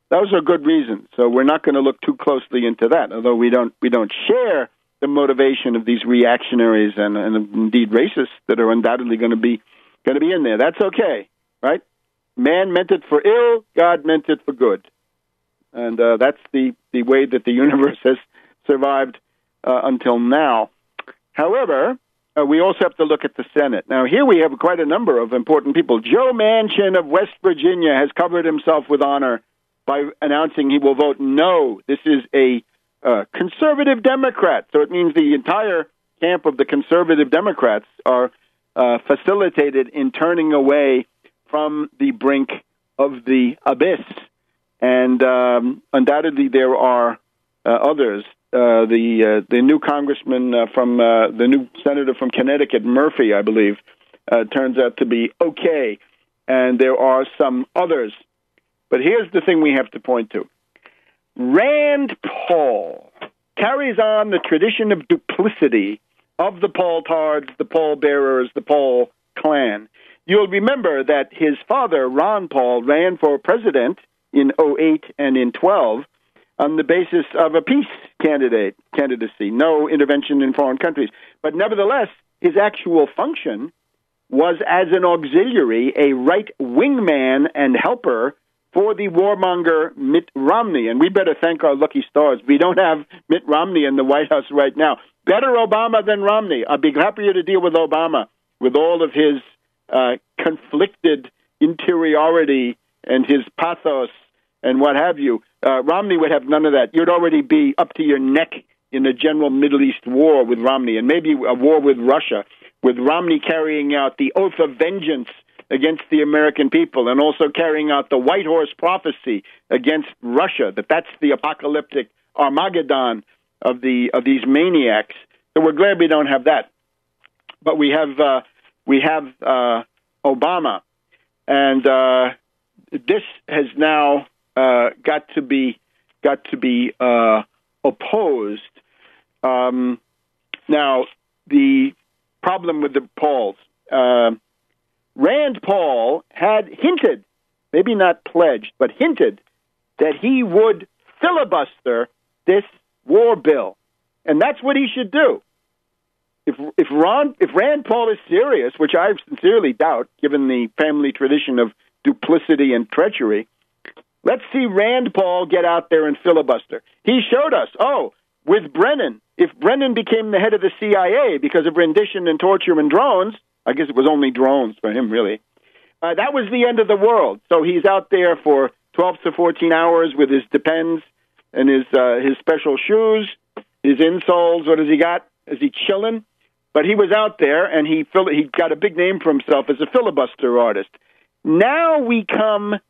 those are good reasons. So we're not going to look too closely into that, although we don't share the motivation of these reactionaries and indeed racists that are undoubtedly going to be in there. That's okay, right? Man meant it for ill, God meant it for good. And that's the way that the universe has survived until now. However, we also have to look at the Senate. Now, here we have quite a number of important people. Joe Manchin of West Virginia has covered himself with honor by announcing he will vote no. This is a conservative Democrat, so it means the entire camp of the conservative Democrats are facilitated in turning away from the brink of the abyss. And undoubtedly there are others. The new congressman from the new senator from Connecticut, Murphy, I believe, turns out to be okay. And there are some others. But here's the thing we have to point to. Rand Paul carries on the tradition of duplicity of the Paul-tards, the Paul-bearers, the Paul clan. You'll remember that his father, Ron Paul, ran for president in 2008 and in 2012 on the basis of a peace candidacy, no intervention in foreign countries. But nevertheless, his actual function was as an auxiliary, a right wingman and helper for the warmonger Mitt Romney. And we better thank our lucky stars. We don't have Mitt Romney in the White House right now. Better Obama than Romney. I'd be happier to deal with Obama with all of his conflicted interiority and his pathos and what have you. Romney would have none of that. You'd already be up to your neck in a general Middle East war with Romney, and maybe a war with Russia, with Romney carrying out the oath of vengeance against the American people, and also carrying out the White Horse prophecy against Russia, that's the apocalyptic Armageddon of these maniacs. So we're glad we don't have that. But we have Obama, and this has now got to be opposed. Now, the problem with the Pauls, Rand Paul had hinted, maybe not pledged, but hinted that he would filibuster this war bill, and that's what he should do. If Rand Paul is serious, which I sincerely doubt, given the family tradition of duplicity and treachery, let's see Rand Paul get out there and filibuster. He showed us, with Brennan, if Brennan became the head of the CIA because of rendition and torture and drones, I guess it was only drones for him, really, that was the end of the world. So he's out there for 12 to 14 hours with his Depends and his special shoes, his insoles. What has he got? Is he chilling? But he was out there, and he got a big name for himself as a filibuster artist. Now we come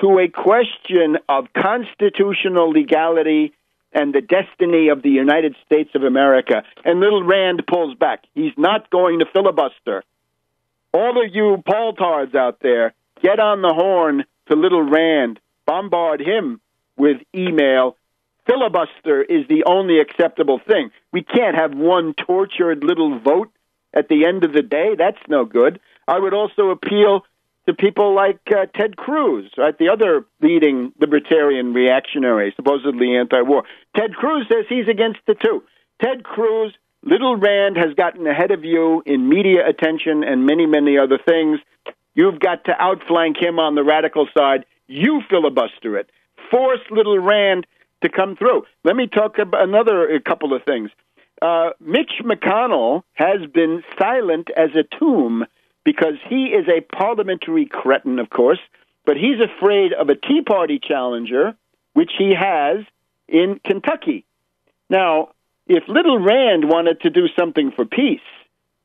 to a question of constitutional legality and the destiny of the United States of America. And little Rand pulls back. He's not going to filibuster. All of you Paul-tards out there, get on the horn to little Rand. Bombard him with email. Filibuster is the only acceptable thing. We can't have one tortured little vote at the end of the day. That's no good. I would also appeal to people like Ted Cruz, right? The other leading libertarian reactionary, supposedly anti-war. Ted Cruz says he's against it too. Ted Cruz, little Rand has gotten ahead of you in media attention and many, many other things. You've got to outflank him on the radical side. You filibuster it. Force little Rand to come through. Let me talk about a couple of things. Mitch McConnell has been silent as a tomb because he is a parliamentary cretin, of course, but he's afraid of a Tea Party challenger, which he has in Kentucky. Now, if little Rand wanted to do something for peace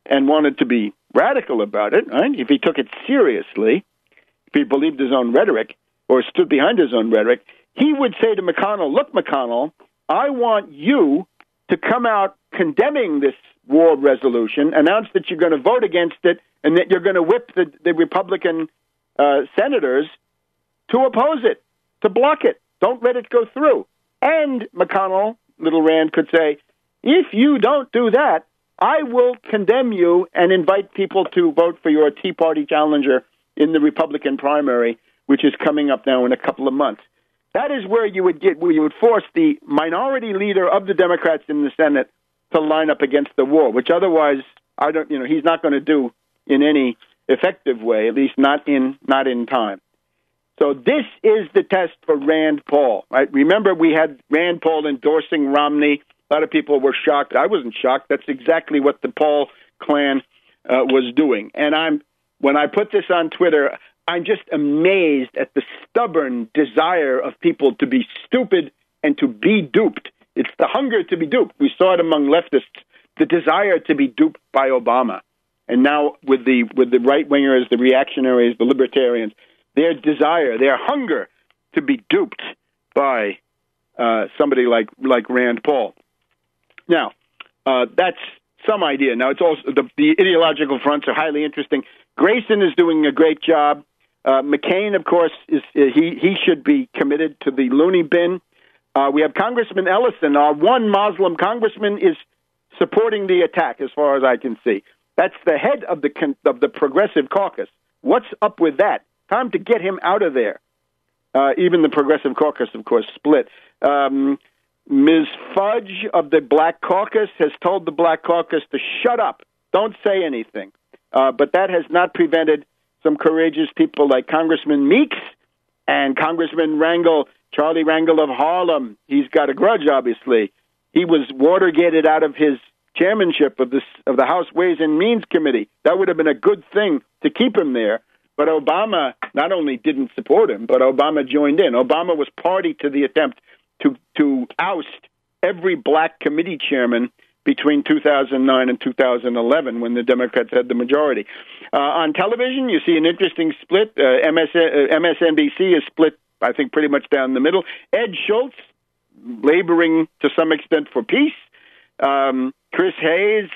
and wanted to be radical about it, right? If he took it seriously, if he believed his own rhetoric or stood behind his own rhetoric, he would say to McConnell, look, McConnell, I want you to come out condemning this war resolution, announce that you're going to vote against it, and that you're going to whip the Republican senators to oppose it, to block it. Don't let it go through. And McConnell, little Rand, could say, if you don't do that, I will condemn you and invite people to vote for your Tea Party challenger in the Republican primary, which is coming up now in a couple of months. That is where you would force the minority leader of the Democrats in the Senate to line up against the war, which otherwise he's not going to do in any effective way, at least not in time. So this is the test for Rand Paul, right? Remember, we had Rand Paul endorsing Romney. A lot of people were shocked. I wasn't shocked. That's exactly what the Paul clan was doing. And when I put this on Twitter, I'm just amazed at the stubborn desire of people to be stupid and to be duped. It's the hunger to be duped. We saw it among leftists, the desire to be duped by Obama. And now with the right-wingers, the reactionaries, the libertarians, their desire, their hunger to be duped by somebody like Rand Paul. Now, that's some idea. Now, it's also the ideological fronts are highly interesting. Grayson is doing a great job. McCain, of course, he should be committed to the loony bin. We have Congressman Ellison, our one Muslim congressman, is supporting the attack, as far as I can see. That's the head of the Progressive Caucus. What's up with that? Time to get him out of there. Even the Progressive Caucus, of course, split. Ms. Fudge of the Black Caucus has told the Black Caucus to shut up. Don't say anything. But that has not prevented some courageous people like Congressman Meeks and Congressman Rangel, Charlie Rangel of Harlem. He's got a grudge, obviously. He was Watergated out of his chairmanship of the House Ways and Means Committee. That would have been a good thing to keep him there. But Obama not only didn't support him, but Obama joined in. Obama was party to the attempt to oust every black committee chairman between 2009 and 2011 when the Democrats had the majority. On television, you see an interesting split. MSNBC is split, I think, pretty much down the middle. Ed Schultz, laboring to some extent for peace. Chris Hayes,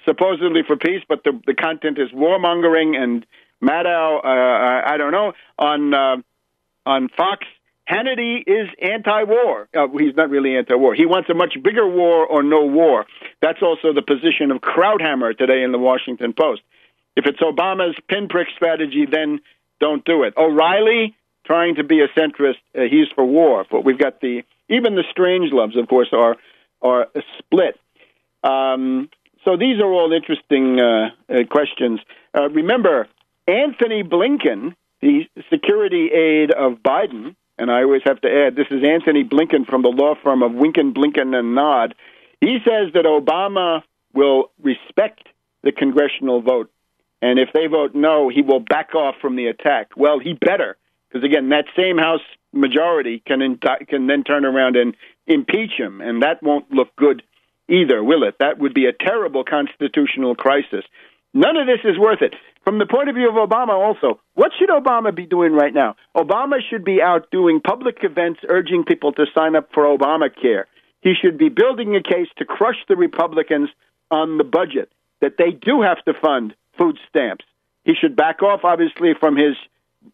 supposedly for peace, but the content is warmongering. And Maddow, I don't know. On Fox, Hannity is anti-war. He's not really anti-war. He wants a much bigger war or no war. That's also the position of Krauthammer today in the Washington Post. If it's Obama's pinprick strategy, then don't do it. O'Reilly, trying to be a centrist, he's for war. But we've got even the Strangeloves, of course, are split. So these are all interesting questions. Remember, Anthony Blinken, the security aide of Biden, and I always have to add, this is Anthony Blinken from the law firm of Winken, Blinken, and Nod. He says that Obama will respect the congressional vote, and if they vote no, he will back off from the attack. Well, he better, because, again, that same House majority can then turn around and impeach him, and that won't look good either, will it? That would be a terrible constitutional crisis. None of this is worth it. From the point of view of Obama also, what should Obama be doing right now? Obama should be out doing public events urging people to sign up for Obamacare. He should be building a case to crush the Republicans on the budget, that they do have to fund food stamps. He should back off, obviously, from his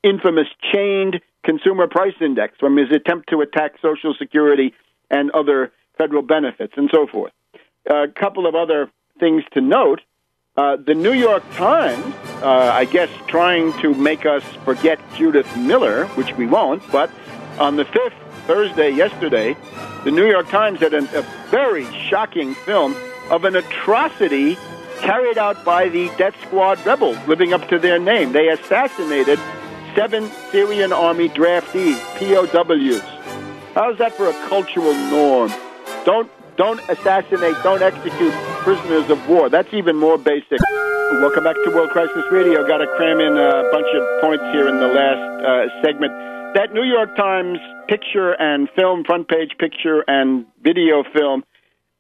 infamous chained consumer price index, from his attempt to attack Social Security and other federal benefits and so forth. A couple of other things to note. The New York Times, I guess trying to make us forget Judith Miller, which we won't, but on the 5th, Thursday, yesterday, the New York Times had a very shocking film of an atrocity carried out by the Death Squad rebels, living up to their name. They assassinated 7 Syrian army draftees, POWs. How's that for a cultural norm? Don't assassinate, don't execute prisoners of war. That's even more basic. Welcome back to World Crisis Radio. Got to cram in a bunch of points here in the last segment. That New York Times picture and film, front page picture and video film,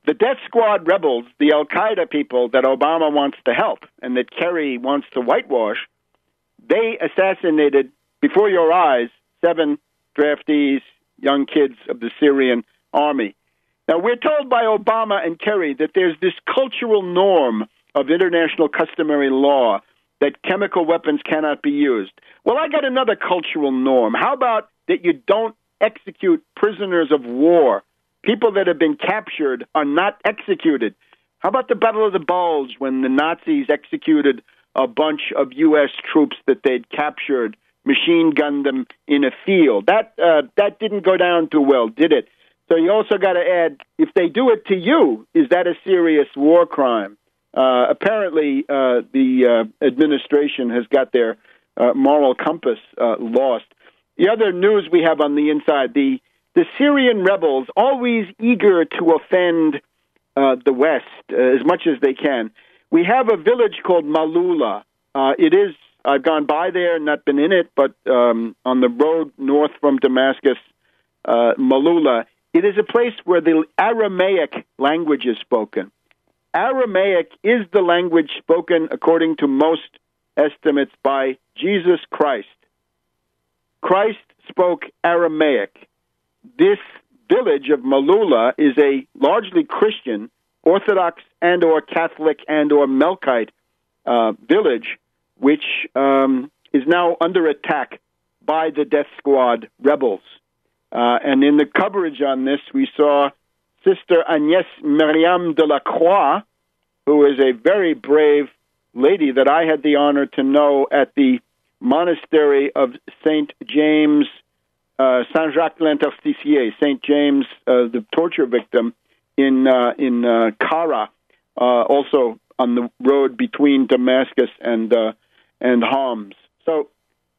The death squad rebels, the al-Qaeda people that Obama wants to help and that Kerry wants to whitewash, they assassinated before your eyes 7 draftees, young kids of the Syrian army. Now, we're told by Obama and Kerry that there's this cultural norm of international customary law that chemical weapons cannot be used. Well, I got another cultural norm. How about that you don't execute prisoners of war? People that have been captured are not executed. How about the Battle of the Bulge when the Nazis executed a bunch of U.S. troops that they'd captured, machine-gunned them in a field? That didn't go down too well, did it? So you also got to add, if they do it to you, is that a serious war crime? Apparently, the administration has got their moral compass lost. The other news we have on the inside, the Syrian rebels, always eager to offend the West as much as they can. We have a village called Malula. I've gone by there, not been in it, but on the road north from Damascus, Malula, it is a place where the Aramaic language is spoken. Aramaic is the language spoken, according to most estimates, by Jesus Christ. Christ spoke Aramaic. This village of Malula is a largely Christian, Orthodox and or Catholic and or Melkite village, which is now under attack by the death squad rebels. And in the coverage on this, we saw Sister Agnès Myriam de la Croix, who is a very brave lady that I had the honor to know at the monastery of Saint James, Saint-Jacques l'Interstitier, Saint James, the torture victim in Kara, also on the road between Damascus and Homs. So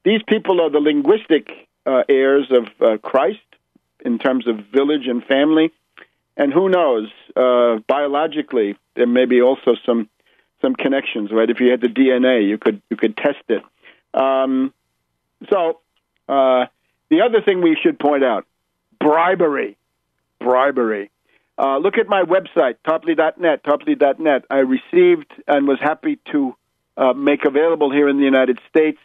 these people are the linguistic heirs of Christ in terms of village and family. And who knows, biologically, there may be also some connections, right? If you had the DNA, you could test it. So the other thing we should point out, bribery. Look at my website, tarpley.net. I received and was happy to make available here in the United States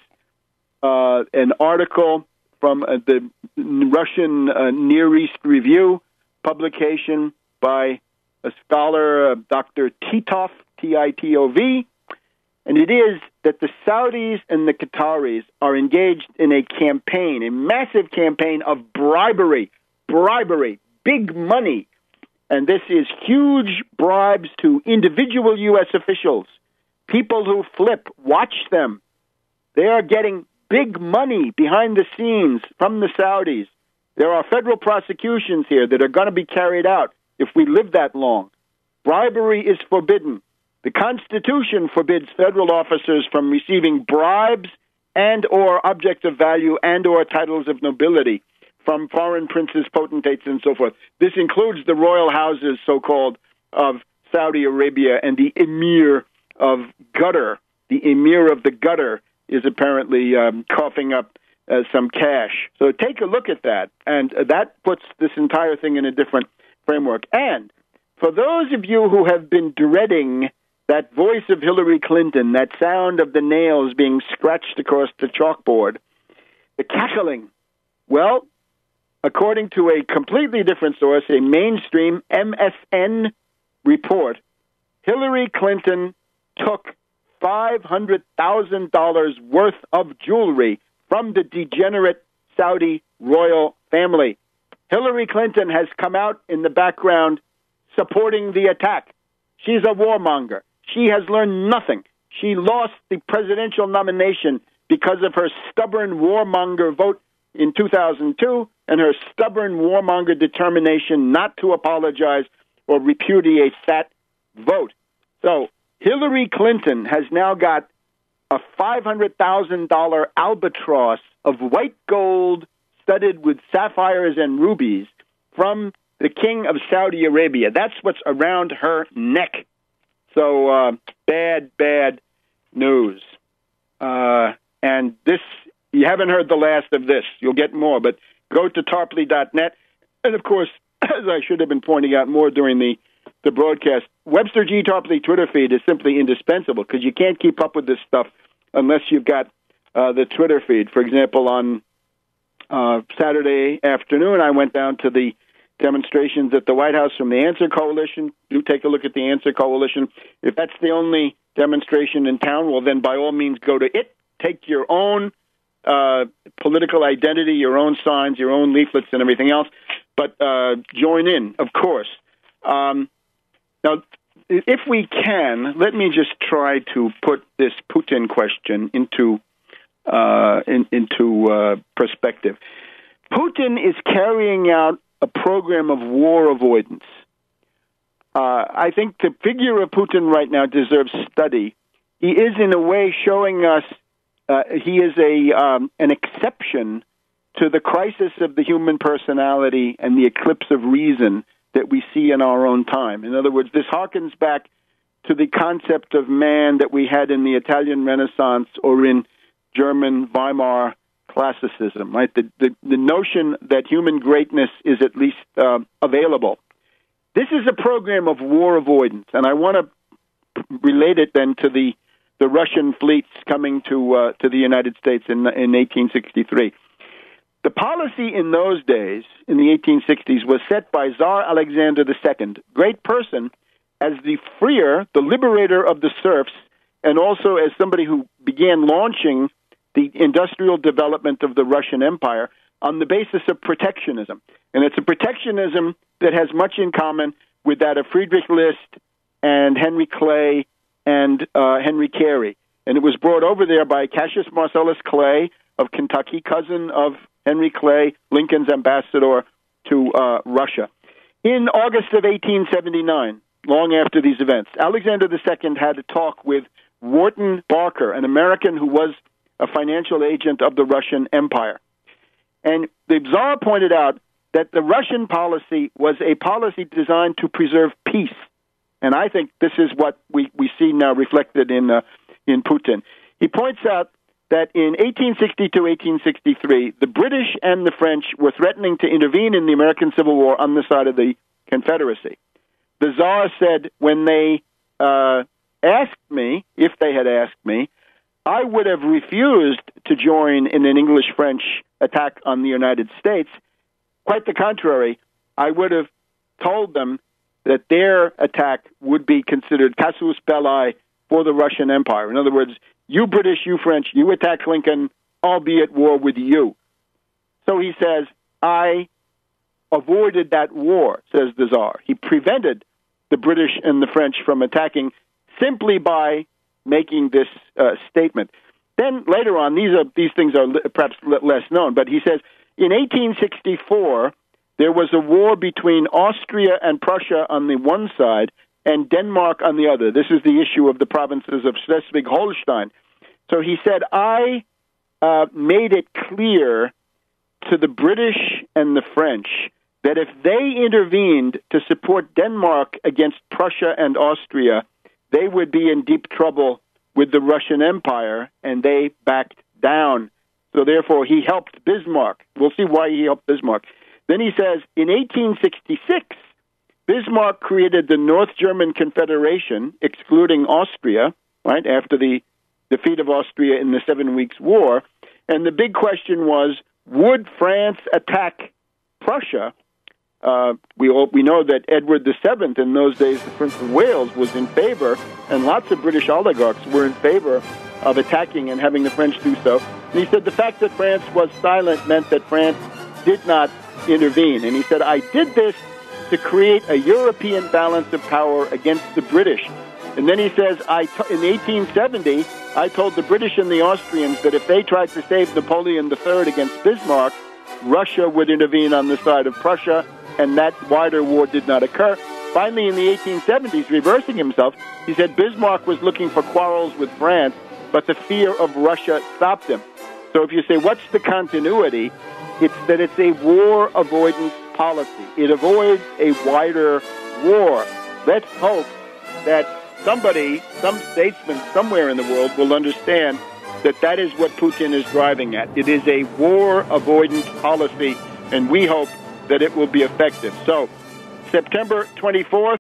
an article from the Russian Near East Review publication by a scholar, Dr. Titov, T-I-T-O-V, and it is that the Saudis and the Qataris are engaged in a campaign, a massive campaign of bribery, big money, and this is huge bribes to individual U.S. officials, people who flip, watch them. They are getting big money behind the scenes from the Saudis. There are federal prosecutions here that are going to be carried out if we live that long. Bribery is forbidden. The Constitution forbids federal officers from receiving bribes and or objects of value and or titles of nobility from foreign princes, potentates, and so forth. This includes the royal houses, so-called, of Saudi Arabia, and the Emir of Qatar. The Emir of the Qatar is apparently coughing up some cash. So take a look at that, and that puts this entire thing in a different framework. And for those of you who have been dreading that voice of Hillary Clinton, that sound of the nails being scratched across the chalkboard, the cackling, well, according to a completely different source, a mainstream MSN report, Hillary Clinton took $500,000 worth of jewelry from the degenerate Saudi royal family. Hillary Clinton has come out in the background supporting the attack. She's a warmonger. She has learned nothing. She lost the presidential nomination because of her stubborn warmonger vote in 2002 and her stubborn warmonger determination not to apologize or repudiate that vote. So Hillary Clinton has now got a $500,000 albatross of white gold studded with sapphires and rubies from the King of Saudi Arabia. That's what's around her neck. So bad news. And this, you haven't heard the last of this. You'll get more, but go to tarpley.net. And, of course, as I should have been pointing out more during the the broadcast. Webster G. Tarpley Twitter feed is simply indispensable because you can't keep up with this stuff unless you've got the Twitter feed. For example, on Saturday afternoon, I went down to the demonstrations at the White House from the Answer Coalition. Do take a look at the Answer Coalition. If that's the only demonstration in town, well, then by all means go to it. Take your own political identity, your own signs, your own leaflets, and everything else. But join in, of course. Now, if we can, let me just try to put this Putin question into perspective. Putin is carrying out a program of war avoidance. I think the figure of Putin right now deserves study. He is, in a way, showing us he is an exception to the crisis of the human personality and the eclipse of reason that we see in our own time. In other words, this harkens back to the concept of man that we had in the Italian Renaissance or in German Weimar classicism, right? The notion that human greatness is at least available. This is a program of war avoidance, and I want to relate it then to the Russian fleets coming to the United States in 1863. The policy in those days, in the 1860s, was set by Tsar Alexander II, great person, as the freer, the liberator of the serfs, and also as somebody who began launching the industrial development of the Russian Empire on the basis of protectionism. And it's a protectionism that has much in common with that of Friedrich List and Henry Clay and Henry Carey. And it was brought over there by Cassius Marcellus Clay of Kentucky, cousin of Henry Clay, Lincoln's ambassador to Russia. In August of 1879, long after these events, Alexander II had a talk with Wharton Barker, an American who was a financial agent of the Russian Empire. And the Tsar pointed out that the Russian policy was a policy designed to preserve peace. And I think this is what we see now reflected in Putin. He points out that in 1860-1863, the British and the French were threatening to intervene in the American Civil War on the side of the Confederacy. The Tsar said, when they asked me, if they had asked me, I would have refused to join in an English-French attack on the United States. Quite the contrary, I would have told them that their attack would be considered casus belli for the Russian Empire. In other words, you British, you French, you attack Lincoln, I'll be at war with you. So he says, I avoided that war, says the Tsar. He prevented the British and the French from attacking simply by making this statement. Then later on, these things are perhaps less known, but he says, in 1864, there was a war between Austria and Prussia on the one side and Denmark on the other. This is the issue of the provinces of Schleswig-Holstein. So he said, I made it clear to the British and the French that if they intervened to support Denmark against Prussia and Austria, they would be in deep trouble with the Russian Empire, and they backed down. So therefore, he helped Bismarck. We'll see why he helped Bismarck. Then he says, in 1866, Bismarck created the North German Confederation, excluding Austria, right, after the defeat of Austria in the 7 Weeks' War. And the big question was, would France attack Prussia? We know that Edward VII, in those days, the Prince of Wales, was in favor, and lots of British oligarchs were in favor of attacking and having the French do so. And he said the fact that France was silent meant that France did not intervene. And he said, I did this to create a European balance of power against the British. And then he says, in 1870, I told the British and the Austrians that if they tried to save Napoleon III against Bismarck, Russia would intervene on the side of Prussia, and that wider war did not occur. Finally, in the 1870s, reversing himself, he said Bismarck was looking for quarrels with France, but the fear of Russia stopped him. So if you say, what's the continuity? It's that it's a war avoidance policy. It avoids a wider war. Let's hope that somebody, some statesman somewhere in the world will understand that that is what Putin is driving at. It is a war avoidance policy, and we hope that it will be effective. So, September 24th,